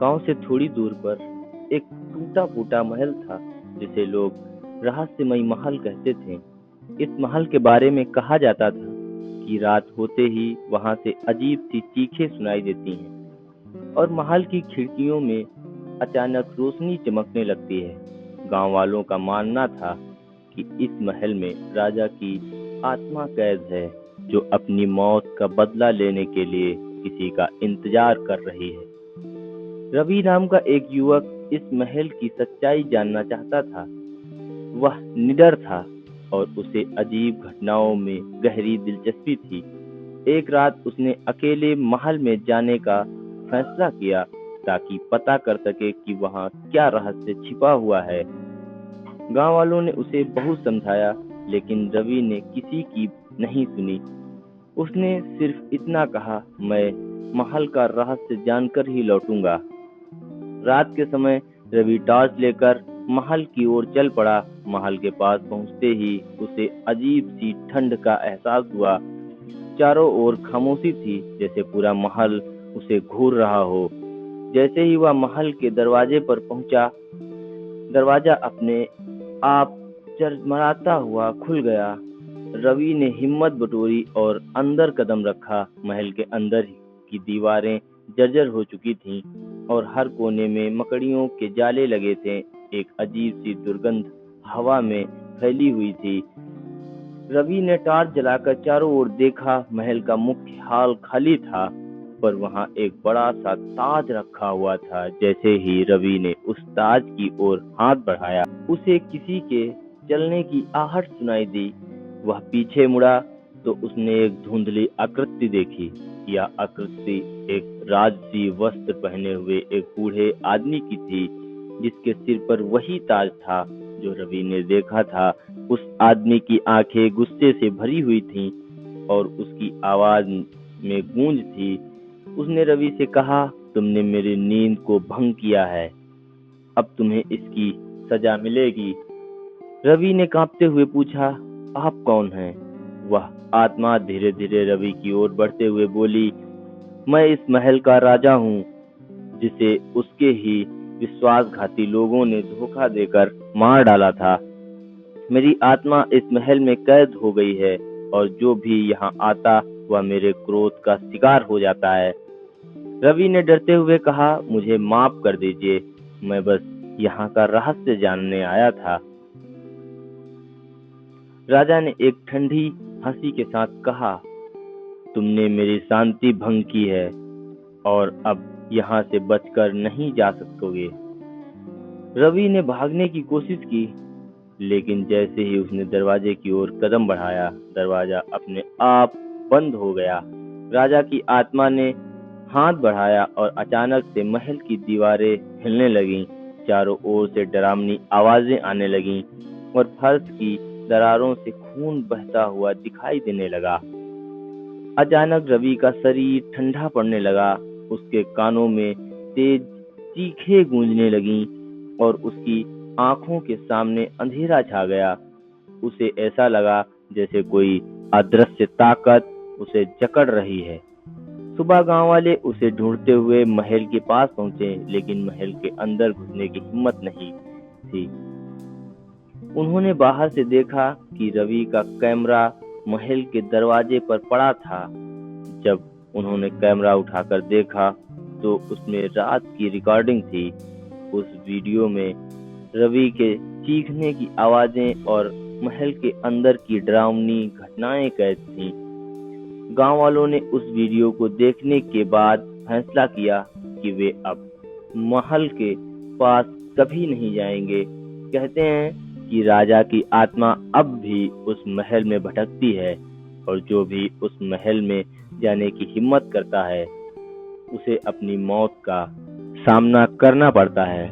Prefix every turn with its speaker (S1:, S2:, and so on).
S1: गांव से थोड़ी दूर पर एक टूटा-फूटा महल था, जिसे लोग रहस्यमयी महल कहते थे। इस महल के बारे में कहा जाता था कि रात होते ही वहां से अजीब-सी चीखें सुनाई देती हैं और महल की खिड़कियों में अचानक रोशनी चमकने लगती है। गांव वालों का मानना था कि इस महल में राजा की आत्मा कैद है, जो अपनी मौत का बदला लेने के लिए किसी का इंतजार कर रही है। रवि नाम का एक युवक इस महल की सच्चाई जानना चाहता था। वह निडर था और उसे अजीब घटनाओं में गहरी दिलचस्पी थी। एक रात उसने अकेले महल में जाने का फैसला किया ताकि पता कर सके कि वहां क्या रहस्य छिपा हुआ है। गांव वालों ने उसे बहुत समझाया, लेकिन रवि ने किसी की नहीं सुनी। उसने सिर्फ इतना कहा, मैं महल का रहस्य जानकर ही लौटूंगा। रात के समय रवि टॉर्च लेकर महल की ओर चल पड़ा। महल के पास पहुंचते ही उसे अजीब सी ठंड का एहसास हुआ। चारों ओर खामोशी थी, जैसे पूरा महल उसे घूर रहा हो। जैसे ही वह महल के दरवाजे पर पहुंचा, दरवाजा अपने आप चरमराता हुआ खुल गया। रवि ने हिम्मत बटोरी और अंदर कदम रखा। महल के अंदर की दीवारें जर्जर हो चुकी थीं और हर कोने में मकड़ियों के जाले लगे थे। एक अजीब सी दुर्गंध हवा में फैली हुई थी। रवि ने टॉर्च जलाकर चारों ओर देखा। महल का मुख्य हॉल खाली था, पर वहां एक बड़ा सा ताज रखा हुआ था। जैसे ही रवि ने उस ताज की ओर हाथ बढ़ाया, उसे किसी के चलने की आहट सुनाई दी। वह पीछे मुड़ा तो उसने एक धुंधली आकृति देखी। यह आकृति एक राजसी वस्त्र पहने हुए एक बूढ़े आदमी की थी, जिसके सिर पर वही ताज था जो रवि ने देखा था। उस आदमी की आंखें गुस्से से भरी हुई थीं और उसकी आवाज में गूंज थी। उसने रवि से कहा, तुमने मेरी नींद को भंग किया है, अब तुम्हें इसकी सजा मिलेगी। रवि ने कांपते हुए पूछा, आप कौन हैं? वह आत्मा धीरे धीरे रवि की ओर बढ़ते हुए बोली, मैं इस महल का राजा हूँ, जिसे उसके ही विश्वासघाती लोगों ने धोखा देकर मार डाला था। मेरी आत्मा इस महल में कैद हो गई है और जो भी यहाँ आता वह मेरे क्रोध का शिकार हो जाता है। रवि ने डरते हुए कहा, मुझे माफ कर दीजिए, मैं बस यहाँ का रहस्य जानने आया था। राजा ने एक ठंडी हंसी के साथ कहा, तुमने मेरी शांति भंग की है और अब यहाँ से बचकर नहीं जा सकोगे। रवि ने भागने की कोशिश की, लेकिन जैसे ही उसने दरवाजे की ओर कदम बढ़ाया, दरवाजा अपने आप बंद हो गया। राजा की आत्मा ने हाथ बढ़ाया और अचानक से महल की दीवारें हिलने लगीं। चारों ओर से डरावनी आवाजें आने लगीं और फर्श की दरारों से खून बहता हुआ दिखाई देने लगा। अचानक रवि का शरीर ठंडा पड़ने लगा। उसके कानों में तेज चीखें गूंजने लगीं और उसकी आंखों के सामने अंधेरा छा गया। उसे ऐसा लगा जैसे कोई अदृश्य ताकत उसे जकड़ रही है। सुबह गांव वाले उसे ढूंढते हुए महल के पास पहुंचे, लेकिन महल के अंदर घुसने की हिम्मत नहीं थी। उन्होंने बाहर से देखा कि रवि का कैमरा महल के दरवाजे पर पड़ा था। जब उन्होंने कैमरा उठाकर देखा तो उसमें रात की रिकॉर्डिंग थी। उस वीडियो में रवि के चीखने की आवाजें और महल के अंदर की डरावनी घटनाएं कैद थीं। गांव वालों ने उस वीडियो को देखने के बाद फैसला किया कि वे अब महल के पास कभी नहीं जाएंगे। कहते हैं कि राजा की आत्मा अब भी उस महल में भटकती है और जो भी उस महल में जाने की हिम्मत करता है, उसे अपनी मौत का सामना करना पड़ता है।